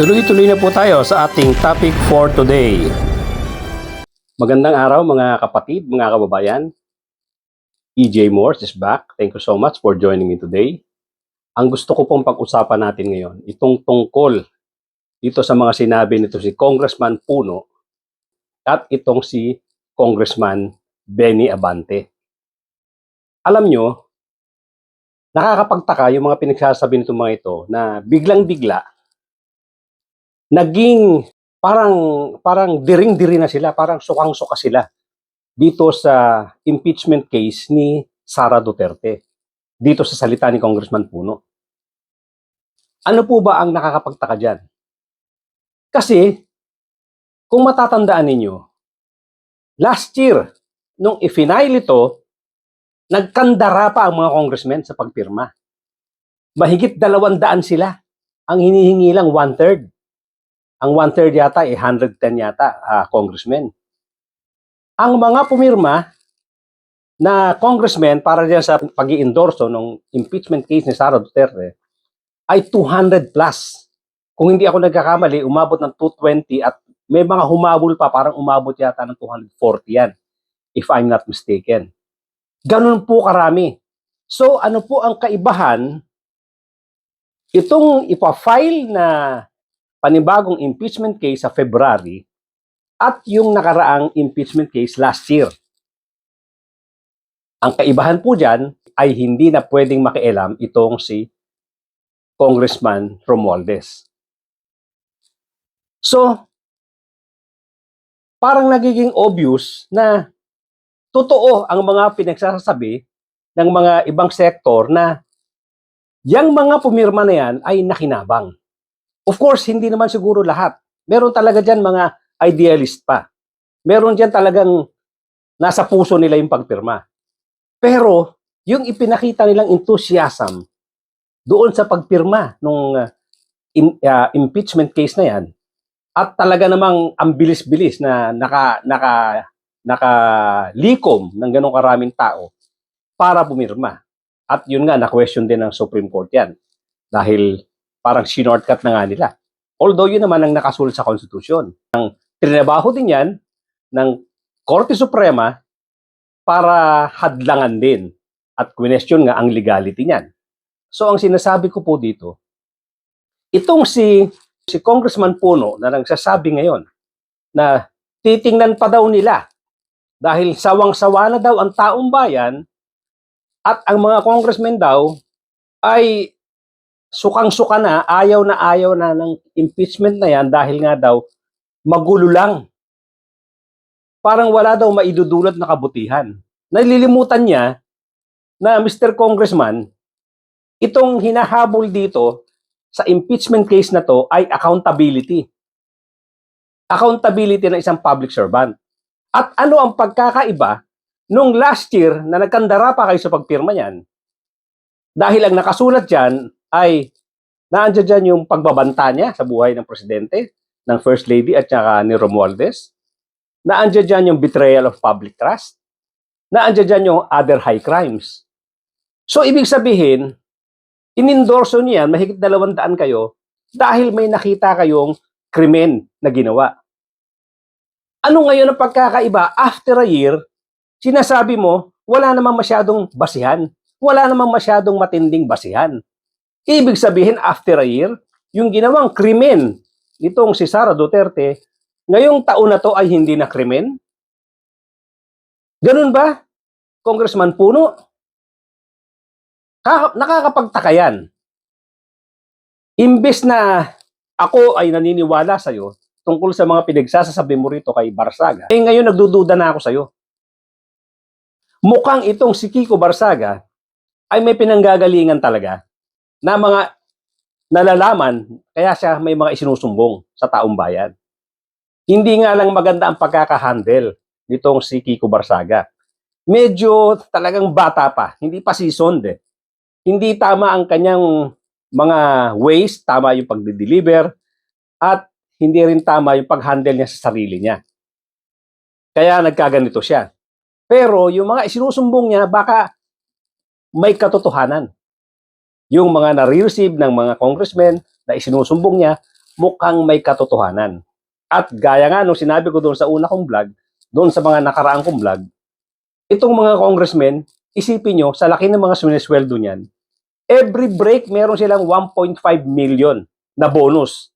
Tuloy-tuloy na po tayo sa ating topic for today. Magandang araw mga kapatid, mga kababayan. EJ Morse is back. Thank you so much for joining me today. Ang gusto ko pong pag-usapan natin ngayon, itong tungkol dito sa mga sinabi nito si Congressman Puno at itong si Congressman Benny Abante. Alam nyo, nakakapagtaka yung mga pinagsasabi nitong mga ito na biglang-bigla naging parang diring-diri na sila, parang sukang-suka sila dito sa impeachment case ni Sara Duterte, dito sa salita ni Congressman Puno. Ano po ba ang nakakapagtaka dyan? Kasi, kung matatandaan ninyo, last year, nung i-final ito, nagkandara pa ang mga congressmen sa pagpirma. Mahigit 200 sila. Ang hinihingi lang 1/3. Ang 1/3 yata, 110 yata, congressmen. Ang mga pumirma na congressmen para diyan sa pag-i-endorso ng impeachment case ni Sara Duterte ay 200 plus. Kung hindi ako nagkakamali, umabot ng 220 at may mga humabol pa, parang umabot yata ng 240 yan, if I'm not mistaken. Ganun po karami. So ano po ang kaibahan? Itong ipa-file na panibagong impeachment case sa February at yung nakaraang impeachment case last year. Ang kaibahan po dyan ay hindi na pwedeng makialam itong si Congressman Romualdez. So, parang nagiging obvious na totoo ang mga pinagsasabi ng mga ibang sektor na yung mga pumirma na yan ay nakinabang. Of course, hindi naman siguro lahat. Meron talaga dyan mga idealist pa. Meron dyan talagang nasa puso nila yung pagpirma. Pero, yung ipinakita nilang enthusiasm doon sa pagpirma ng impeachment case na yan, at talaga namang ang bilis-bilis na nakalikom ng ganong karaming tao para pumirma. At yun nga, na-question din ng Supreme Court yan. Dahil parang shortcut na nga nila. Although yun naman ang nakasulat sa Konstitusyon. Ang trinabaho din yan ng Korte Suprema para hadlangan din at question nga ang legality niyan. So ang sinasabi ko po dito, itong si Congressman Puno na nagsasabi ngayon na titingnan pa daw nila dahil sawang-sawa na daw ang taong bayan at ang mga congressmen daw ay sukang-suka na ayaw na ng impeachment na yan dahil nga daw magulo lang. Parang wala daw maidudulot na kabutihan. Nalilimutan niya na Mr. Congressman, itong hinahabol dito sa impeachment case na to ay accountability. Accountability ng isang public servant. At ano ang pagkakaiba nung last year na nagkandara pa kayo sa pagpirma niyan? Dahil ang nakasulat dyan ay naandyan dyan yung pagbabanta niya sa buhay ng presidente, ng First Lady at saka ni Romualdez. Naandyan dyan yung betrayal of public trust. Naandyan dyan yung other high crimes. So, ibig sabihin, inendorso niyan, mahigit 200 kayo dahil may nakita kayong krimen na ginawa. Ano ngayon ang pagkakaiba? After a year, sinasabi mo, wala namang masyadong basihan. Wala namang masyadong matinding basihan. Ibig sabihin, after a year, yung ginawang krimen nitong si Sara Duterte, ngayong taon na to ay hindi na krimen? Ganun ba, Congressman Puno? Nakakapagtaka yan. Imbes na ako ay naniniwala sa'yo tungkol sa mga pinagsasasabi mo rito kay Barsaga, eh ngayon nagdududa na ako sa'yo. Mukhang itong si Kiko Barsaga ay may pinanggagalingan talaga na mga nalalaman, kaya siya may mga isinusumbong sa taong bayan. Hindi nga lang maganda ang pagkakahandle nitong si Kiko Barsaga. Medyo talagang bata pa, hindi pa seasoned eh. Hindi tama ang kanyang mga ways, tama yung pagde-deliver, at hindi rin tama yung pag-handle niya sa sarili niya. Kaya nagkaganito siya. Pero yung mga isinusumbong niya, baka may katotohanan. Yung mga na-receive ng mga congressmen na isinusumbong niya mukhang may katotohanan. At gaya nga nung sinabi ko doon sa una kong vlog, doon sa mga nakaraang kong vlog, itong mga congressmen, isipin nyo, sa laki ng mga sinesweldo niyan, every break meron silang 1.5 million na bonus.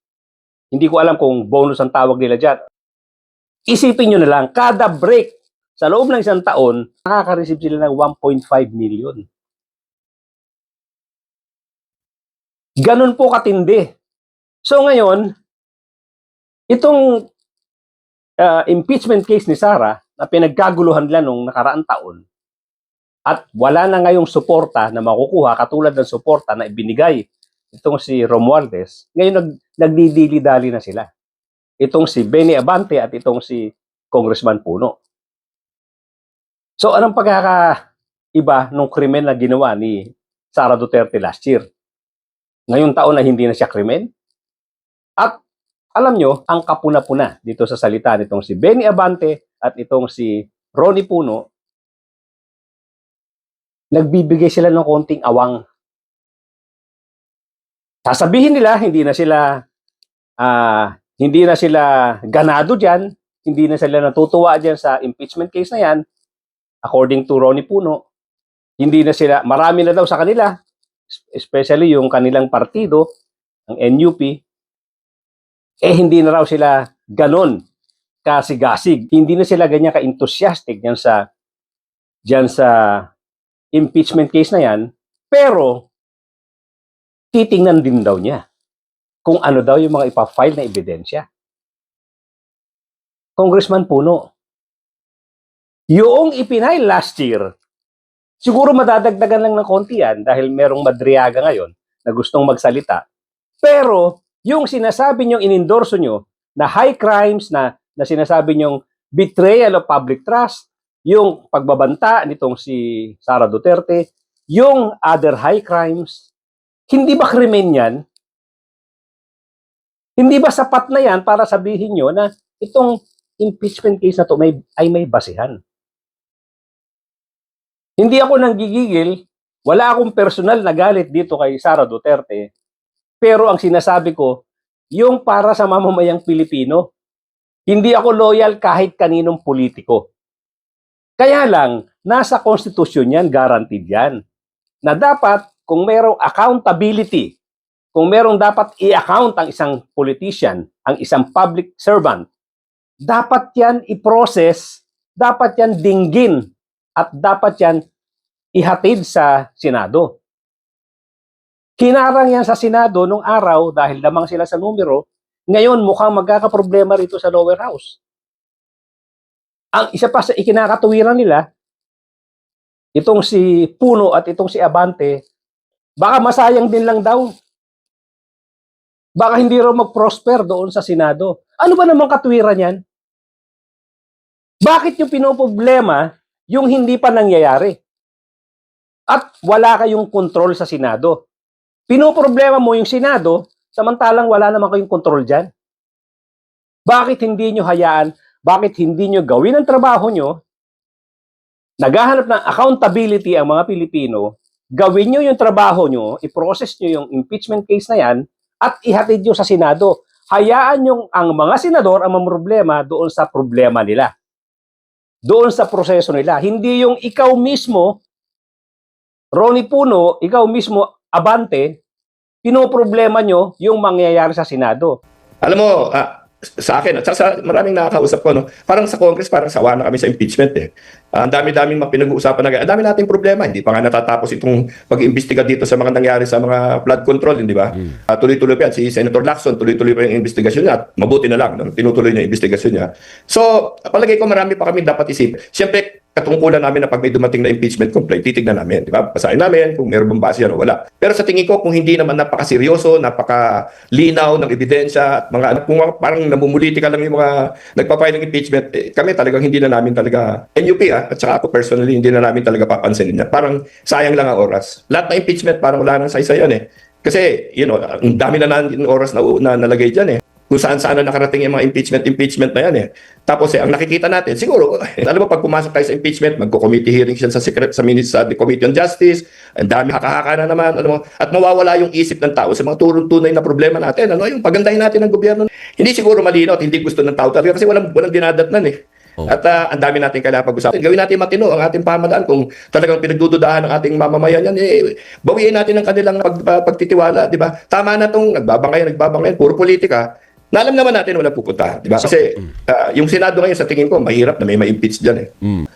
Hindi ko alam kung bonus ang tawag nila dyan. Isipin nyo na lang, kada break, sa loob ng isang taon, nakaka-receive sila ng 1.5 million. Ganun po katindi. So ngayon, itong impeachment case ni Sara na pinagkaguluhan nila nung nakaraang taon at wala na ngayong suporta na makukuha katulad ng suporta na ibinigay itong si Romualdez, ngayon nagdidili-dali na sila. Itong si Benny Abante at itong si Congressman Puno. So anong pagkakaiba nung krimen na ginawa ni Sara Duterte last year? Ngayong taon na hindi na siya krimen? At alam nyo, ang kapuna-puna dito sa salita nitong si Benny Abante at itong si Ronnie Puno, nagbibigay sila ng konting awang. Sasabihin nila, hindi na sila ganado dyan, hindi na sila natutuwa dyan sa impeachment case na yan, according to Ronnie Puno, hindi na sila, marami na daw sa kanila, especially yung kanilang partido, ang NUP, hindi na raw sila ganon kasigasig. Hindi na sila ganyan ka-enthusiastic dyan sa impeachment case na yan. Pero, titingnan din daw niya kung ano daw yung mga ipa-file na ebidensya. Congressman Puno, yung ipinail last year, siguro madadagdagan lang ng konti yan dahil merong madriaga ngayon na gustong magsalita. Pero, yung sinasabi nyong inendorso nyo na high crimes na sinasabi nyong betrayal of public trust, yung pagbabanta nitong si Sara Duterte, yung other high crimes, hindi ba krimen yan? Hindi ba sapat na yan para sabihin nyo na itong impeachment case na to ay may basihan? Hindi ako nanggigigil, wala akong personal na galit dito kay Sara Duterte, pero ang sinasabi ko, yung para sa mamamayang Pilipino, hindi ako loyal kahit kaninong politiko. Kaya lang, nasa konstitusyon yan, guaranteed yan, na dapat kung merong accountability, kung merong dapat i-account ang isang politician, ang isang public servant, dapat yan i-process, dapat yan dinggin, at dapat yan ihatid sa Senado. Kinarang yan sa Senado nung araw dahil lamang sila sa numero, ngayon mukhang magkakaproblema rito sa lower house. Ang isa pa sa ikinakatuwiran nila, itong si Puno at itong si Abante, baka masayang din lang daw. Baka hindi raw mag-prosper doon sa Senado. Ano ba namang katuwiran yan? Bakit yung pinoproblema yung hindi pa nangyayari? At wala kayong kontrol sa Senado. Pinoproblema mo yung Senado, samantalang wala naman kayong kontrol dyan. Bakit hindi nyo hayaan, bakit hindi nyo gawin ang trabaho nyo, naghahanap ng accountability ang mga Pilipino, gawin nyo yung trabaho nyo, i-process nyo yung impeachment case na yan, at ihatid nyo sa Senado. Hayaan nyo ang mga senador ang mamroblema doon sa problema nila. Doon sa proseso nila. Hindi yung ikaw mismo, Ronnie Puno, ikaw mismo, Abante, pinoproblema nyo yung mangyayari sa Senado. Alam mo, sa akin, at sa maraming nakakausap ko, no, parang sa Congress, parang sawa na kami sa impeachment. Ang dami-daming pinag-uusapan na, ang dami nating problema. Hindi pa nga natatapos itong pag-imbestiga dito sa mga nangyari sa mga flood control, hindi ba? Tuloy-tuloy pa yan. Si Senator Lacson, tuloy-tuloy pa yung investigasyon niya. At mabuti na lang, no, tinutuloy niya yung investigasyon niya. So, palagay ko marami pa kami dapat isip. Siyempre, katungkulan namin na pag may dumating na impeachment complaint, titignan namin, di ba? Basahin namin kung meron bang base yan o wala. Pero sa tingin ko, kung hindi naman napakaseryoso, napakalinaw ng ebidensya, at kung parang namumulitika lang yung mga nagpa-file ng impeachment, kami talagang hindi na namin talaga, NUP at saka ako personally, hindi na namin talaga papansinin niya. Parang sayang lang ang oras. Lahat ng impeachment, parang wala nang saysay yan Kasi, ang dami na natin oras na nalagay dyan kung saan-saan na nakarating yung mga impeachment na yan eh. Tapos ang nakikita natin, siguro, alam mo, pag pumasok tayo sa impeachment, magko-committee hearings yan sa the Committee on Justice, ang dami haka-haka na naman, ano mo, at mawawala yung isip ng tao sa mga tunay na problema natin, ano, yung pagandahin natin ng gobyerno. Hindi siguro malino at hindi gusto ng tao talaga kasi walang dinadatnan eh. Oh. At ang dami natin kailangan pag-usapan. Gawin natin matino ang ating pamahalaan. Kung talagang pinagdududahan ng ating mamamayan yan, eh, bawiin natin ang kanilang pagtitiwala, di ba? Tama na tong nagbabangayan, puro politika. Na alam naman natin wala pupunta, di ba? Kasi yung Senado ngayon sa tingin ko mahirap na may ma-impeach diyan eh.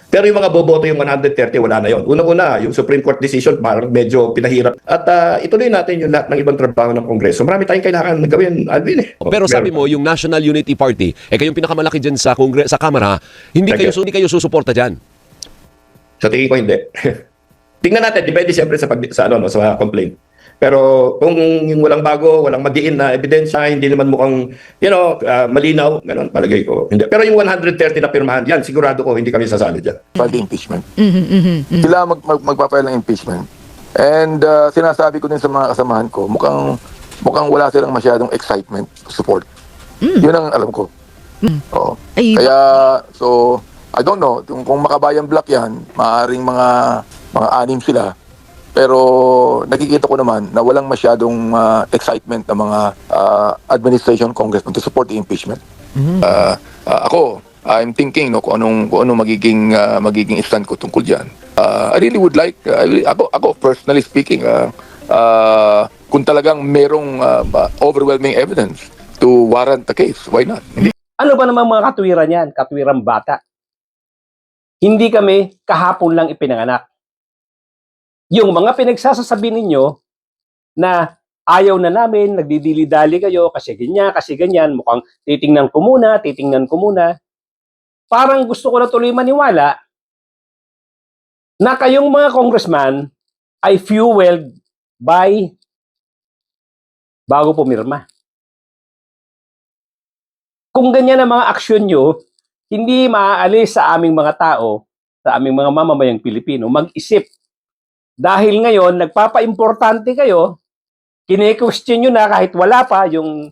Pero yung mga boboto yung 130 wala na yon. Unang-una, yung Supreme Court decision parang medyo pinahirap. At ituloy natin yung lahat ng ibang trabaho ng Kongreso. Marami tayong kailangan gawin, Alvin eh. Pero sabi mo, yung National Unity Party, kayong pinakamalaki dyan sa sa Kamara, hindi kayo susuporta dyan. Sa tingin ko hindi. Tingnan natin, depende siyempre sa sa complaint. Pero kung yung walang bago, walang madiin na ebidensya, hindi naman mukhang, malinaw, ganun, palagay ko. Hindi. Pero yung 130 na pirmahan, yan, sigurado ko, hindi kami sasali dyan. File the impeachment. Sila magpa-file ng impeachment. And sinasabi ko din sa mga kasamahan ko, mukhang wala silang masyadong excitement to support. Yun ang alam ko. Oo. Kaya, so, I don't know, kung makabayan block yan, maaaring mga anim sila. Pero nakikita ko naman na walang masyadong excitement ng mga administration congressman to support the impeachment. Ako, I'm thinking kung anong magiging stand ko tungkol diyan. I really would like ako personally speaking kung talagang merong overwhelming evidence to warrant the case, why not? Ano ba namang mga katwiran yan? Katwiran bata. Hindi kami kahapon lang ipinanganak. Yung mga pinagsasasabi ninyo na ayaw na namin, nagdidili-dali kayo kasi ganyan, mukhang titingnan ko muna. Parang gusto ko na tuloy maniwala na kayong mga congressman ay fueled by bago pumirma. Kung ganyan ang mga aksyon nyo, hindi maaalis sa aming mga tao, sa aming mga mamamayang Pilipino, mag-isip. Dahil ngayon, nagpapa-importante kayo, kine-question nyo na kahit wala pa yung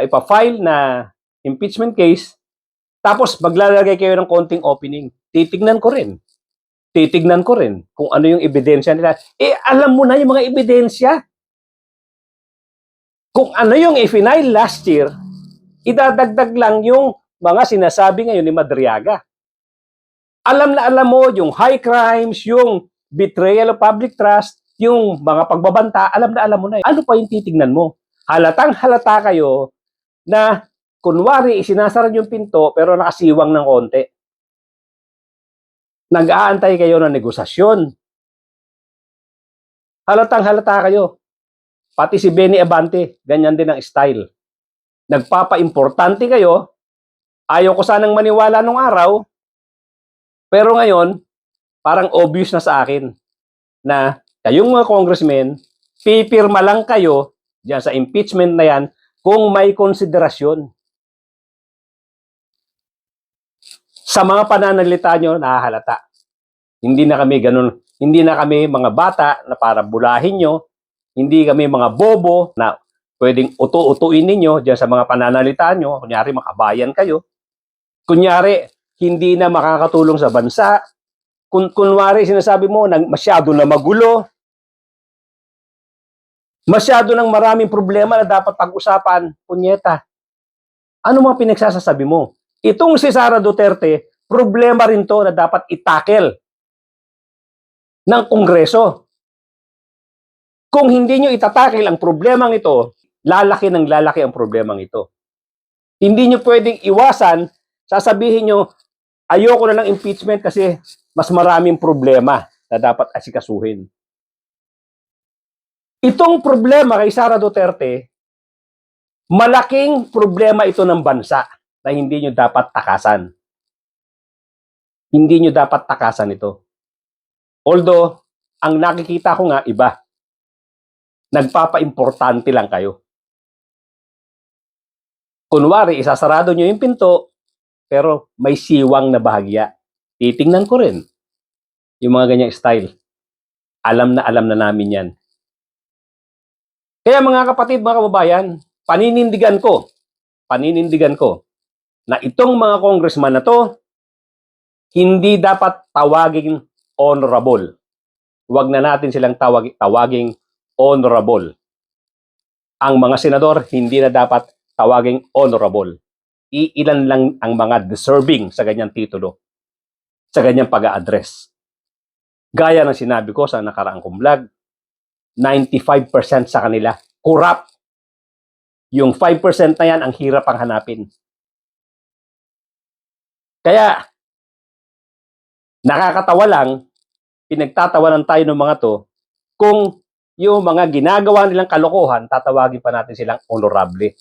ipa-file na impeachment case, tapos maglalagay kayo ng konting opening. Titignan ko rin kung ano yung ebidensya nila. Alam mo na yung mga ebidensya. Kung ano yung i-file last year, idadagdag lang yung mga sinasabi ngayon ni Madriaga. Alam na alam mo yung high crimes, yung betrayal of public trust, yung mga pagbabanta, alam na alam mo na. Ano pa yung titignan mo? Halatang halata kayo na kunwari isinasara yung pinto pero nakasiwang ng konti. Nag-aantay kayo ng negosasyon. Halatang halata kayo. Pati si Benny Abante, ganyan din ang style. Nagpapa-importante kayo. Ayaw ko sanang maniwala nung araw. Pero ngayon, parang obvious na sa akin na kayong mga congressmen, pipirma lang kayo diyan sa impeachment na yan kung may konsiderasyon. Sa mga pananalita nyo, nahahalata. Hindi na kami ganun. Hindi na kami mga bata na para bulahin nyo. Hindi kami mga bobo na pwedeng utu-utuin ninyo diyan sa mga pananalita nyo. Kunyari, makabayan kayo. Kunyari, hindi na makakatulong sa bansa. Kunwari, sinasabi mo, masyado na magulo. Masyado ng maraming problema na dapat pag-usapan. Punyeta. Ano mga pinagsasasabi mo? Itong si Sara Duterte, problema rin to na dapat itakel ng Kongreso. Kung hindi nyo itatakel ang problemang ito, lalaki ng lalaki ang problemang ito. Hindi nyo pwedeng iwasan, sasabihin nyo, ayoko na ng impeachment kasi mas maraming problema na dapat asikasuhin. Itong problema kay Sara Duterte, malaking problema ito ng bansa na hindi nyo dapat takasan. Hindi nyo dapat takasan ito. Although, ang nakikita ko nga iba. Nagpapa-importante lang kayo. Kunwari, isasarado nyo yung pinto, pero may siwang na bahagya. Titingnan ko rin yung mga ganyang style. Alam na namin yan. Kaya mga kapatid, mga kababayan, paninindigan ko paninindigan ko na itong mga congressman na to, hindi dapat tawaging honorable. Huwag na natin silang tawaging honorable. Ang mga senador, hindi na dapat tawaging honorable. Iilan lang ang mga deserving sa ganyang titulo, sa ganyang pag-a-address. Gaya ng sinabi ko sa nakaraang kong vlog, 95% sa kanila corrupt. Yung 5% na yan, ang hirap ang hanapin. Kaya, nakakatawa lang, pinagtatawanan tayo ng mga to, kung yung mga ginagawa nilang kalokohan, tatawagin pa natin silang honorable.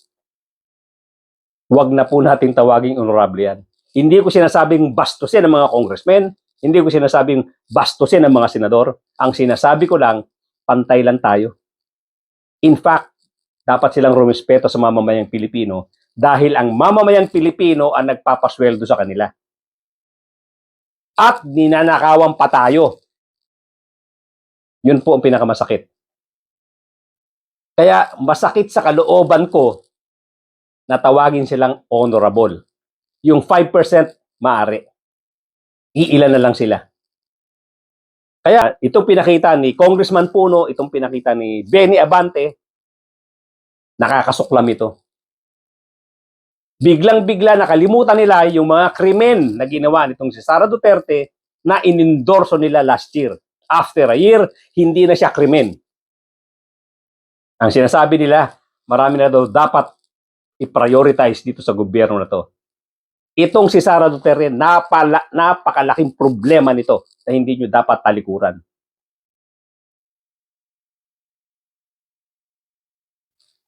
Huwag na po natin tawaging honorable yan. Hindi ko sinasabing bastusin ng mga congressmen, hindi ko sinasabing bastusin ng mga senador. Ang sinasabi ko lang, pantay lang tayo. In fact, dapat silang rumispeto sa mamamayang Pilipino dahil ang mamamayang Pilipino ang nagpapasweldo sa kanila. At ninanakawan pa tayo. Yun po ang pinakamasakit. Kaya masakit sa kalooban ko na tawagin silang honorable. Yung 5% maaari. Iilan na lang sila. Kaya itong pinakita ni Congressman Puno, itong pinakita ni Benny Abante, nakakasuklam ito. Biglang-bigla nakalimutan nila yung mga krimen na ginawa nitong si Sara Duterte na inendorso nila last year. After a year, hindi na siya krimen. Ang sinasabi nila, marami na daw dapat i-prioritize dito sa gobyerno na to. Itong si Sara Duterte, napakalaking problema nito na hindi nyo dapat talikuran.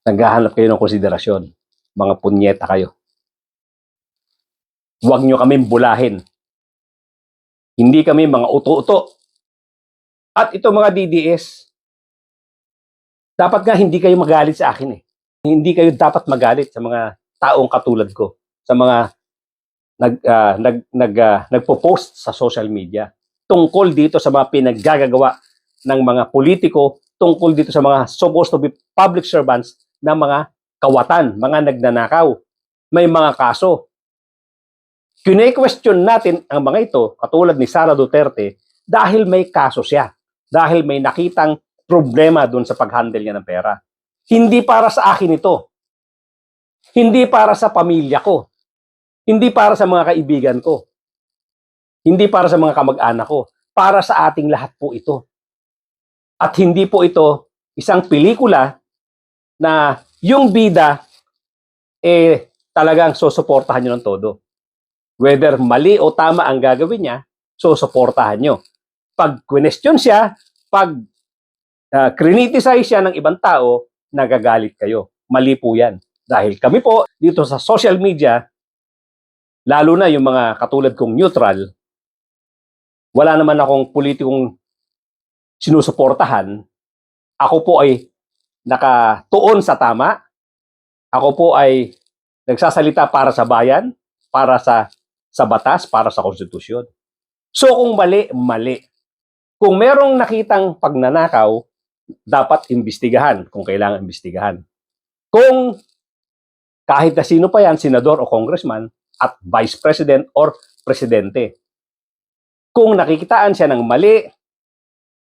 Naghahanap kayo ng konsiderasyon. Mga punyeta kayo. Huwag nyo kaming bulahin. Hindi kami mga uto-uto. At ito mga DDS, dapat nga hindi kayo magalit sa akin eh. Hindi kayo dapat magalit sa mga taong katulad ko, sa mga nagpo-post sa social media tungkol dito sa mga pinaggagawa ng mga politiko, tungkol dito sa mga supposed to be public servants na mga kawatan, mga nagnanakaw. May mga kaso. Kine-question natin ang mga ito, katulad ni Sara Duterte, dahil may kaso siya. Dahil may nakitang problema doon sa pag-handle niya ng pera. Hindi para sa akin ito. Hindi para sa pamilya ko. Hindi para sa mga kaibigan ko. Hindi para sa mga kamag-anak ko. Para sa ating lahat po ito. At hindi po ito isang pelikula na yung bida talagang susuportahan nyo ng todo. Whether mali o tama ang gagawin niya, susuportahan nyo. Pag question siya, pag criticize siya ng ibang tao, nagagalit kayo. Mali po yan. Dahil kami po dito sa social media, lalo na yung mga katulad kong neutral, wala naman akong politikong sinusuportahan. Ako po ay nakatuon sa tama. Ako po ay nagsasalita para sa bayan, para sa batas, para sa konstitusyon. So kung mali, mali. Kung merong nakitang pagnanakaw, dapat imbestigahan kung kailangan imbestigahan. Kung kahit na sino pa yan, senador o congressman, at vice president or presidente. Kung nakikitaan siya ng mali,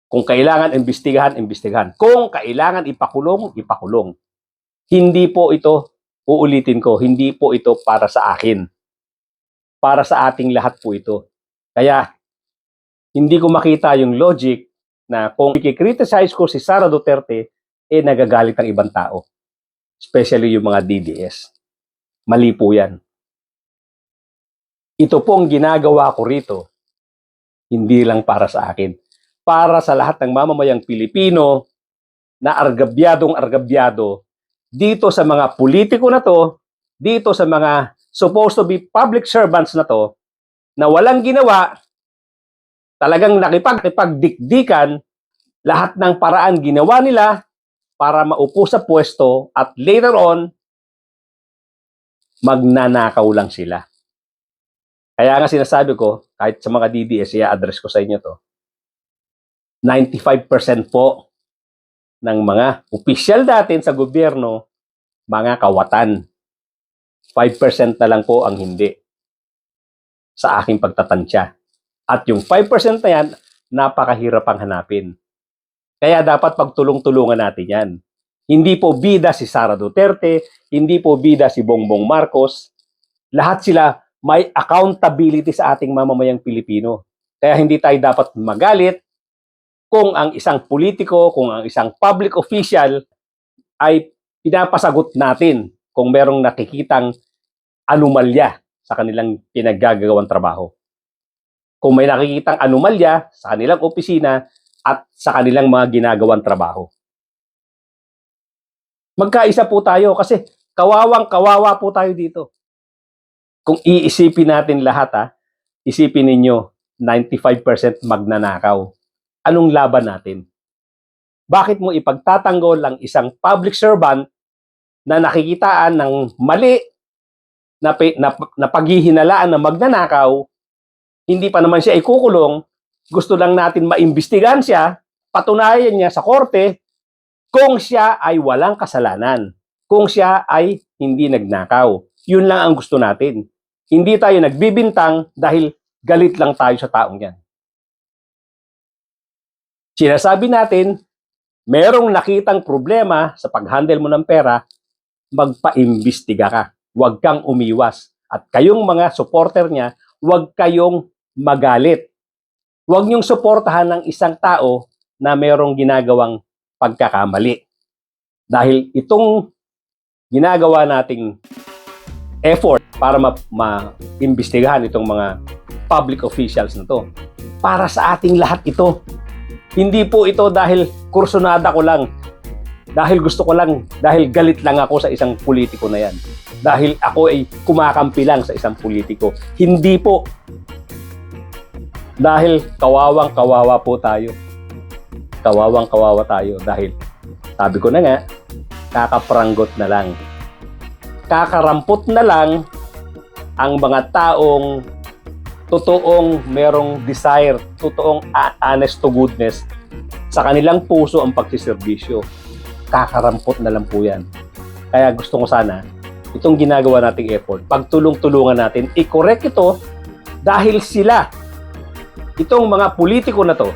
kung kailangan imbestigahan, imbestigahan. Kung kailangan ipakulong, ipakulong. Hindi po ito, uulitin ko, hindi po ito para sa akin. Para sa ating lahat po ito. Kaya, hindi ko makita yung logic na kung i-criticize ko si Sara Duterte, nagagalit ang ibang tao. Especially yung mga DDS. Mali po yan. Ito pong ginagawa ko rito, hindi lang para sa akin. Para sa lahat ng mamamayang Pilipino na argabyadong-argabyado dito sa mga politiko na to, dito sa mga supposed to be public servants na to, na walang ginawa, talagang nakipagdikdikan, lahat ng paraan ginawa nila para maupo sa pwesto at later on, magnanakaw lang sila. Kaya nga sinasabi ko, kahit sa mga DDS, i-address ko sa inyo to, 95% po ng mga opisyal natin sa gobyerno, mga kawatan. 5% na lang po ang hindi sa aking pagtatansya. At yung 5% na yan, napakahirap ang hanapin. Kaya dapat pagtulong-tulungan natin yan. Hindi po bida si Sara Duterte, hindi po bida si Bongbong Marcos. Lahat sila may accountability sa ating mamamayang Pilipino. Kaya hindi tayo dapat magalit kung ang isang politiko, kung ang isang public official ay pinapasagot natin kung merong nakikitang anomalya sa kanilang pinaggagawang trabaho. Kung may nakikitang anomalya sa kanilang opisina at sa kanilang mga ginagawang trabaho. Magkaisa po tayo kasi kawawang-kawawa po tayo dito. Kung iisipin natin lahat, isipin ninyo 95% magnanakaw. Anong laban natin? Bakit mo ipagtatanggol ang isang public servant na nakikitaan ng mali na paghihinalaan na magnanakaw, hindi pa naman siya ikukulong, gusto lang natin maimbestigahan siya, patunayan niya sa korte kung siya ay walang kasalanan, kung siya ay hindi nagnakaw. Yun lang ang gusto natin. Hindi tayo nagbibintang dahil galit lang tayo sa taong yan. Sinasabi natin, merong nakitang problema sa pag-handle mo ng pera, magpa-imbestiga ka. Huwag kang umiwas. At kayong mga supporter niya, huwag kayong magalit. Huwag niyong suportahan ng isang tao na merong ginagawang pagkakamali. Dahil itong ginagawa nating effort para ma-imbestigahan itong mga public officials na to, para sa ating lahat ito. Hindi po ito dahil kursunada ko lang, dahil gusto ko lang, dahil galit lang ako sa isang politiko na yan. Dahil ako ay kumakampi lang sa isang politiko. Hindi po. Dahil kawawang-kawawa po tayo. Kawawang-kawawa tayo dahil sabi ko na nga, kakapranggot na lang. Kakarampot na lang ang mga taong totoong merong desire, totoong honest to goodness sa kanilang puso ang pagsiservisyo. Kakarampot na lang po yan. Kaya gusto ko sana, itong ginagawa nating effort, pagtulong-tulungan natin, i-correct ito dahil sila, itong mga politiko na to,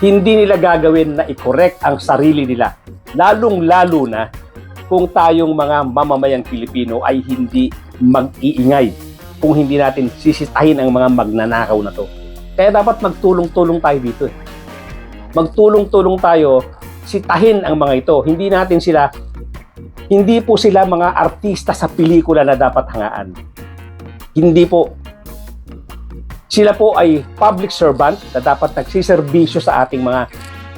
hindi nila gagawin na i-correct ang sarili nila. Lalong-lalo na kung tayong mga mamamayang Pilipino ay hindi mag-iingay, kung hindi natin sisitahin ang mga magnanakaw na to. Kaya dapat magtulong-tulong tayo dito. Magtulong-tulong tayo, sitahin ang mga ito. Hindi po sila mga artista sa pelikula na dapat hangaan. Hindi po. Sila po ay public servant na dapat nagsiservisyo sa ating mga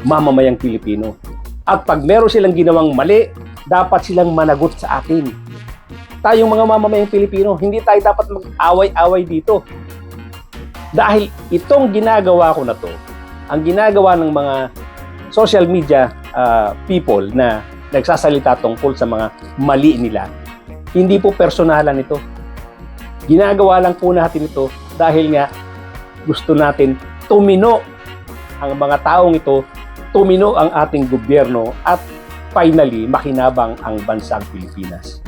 mamamayang Pilipino. At pag meron silang ginawang mali, dapat silang managot sa atin. Tayong mga mamamayang Pilipino, hindi tayo dapat mag-away-away dito. Dahil itong ginagawa ko na to, ang ginagawa ng mga social media people na nagsasalita tungkol sa mga mali nila, hindi po personalan ito. Ginagawa lang po natin ito dahil nga gusto natin tumino ang mga taong ito, tumino ang ating gobyerno at finally makinabang ang bansang Pilipinas.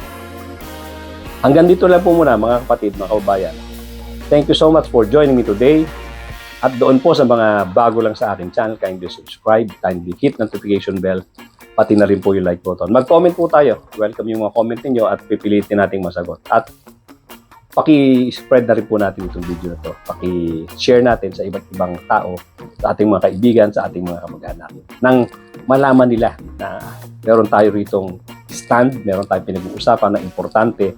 Hanggang dito lang po muna mga kapatid, mga kababayan. Thank you so much for joining me today. At doon po sa mga bago lang sa ating channel, kindly subscribe, kindly hit notification bell, pati na rin po yung like button. Mag-comment po tayo. Welcome yung mga comment niyo at pipilitin nating masagot. At paki-spread na rin po natin itong video na to. Paki-share natin sa iba't ibang tao, sa ating mga kaibigan, sa ating mga kamag-anak. Nang malaman nila na meron tayo ritong stand, meron tayong pinag-uusapan na importante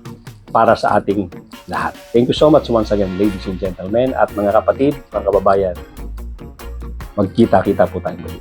para sa ating lahat. Thank you so much once again, ladies and gentlemen, at mga kapatid, mga kababayan. Magkita-kita po tayo muli.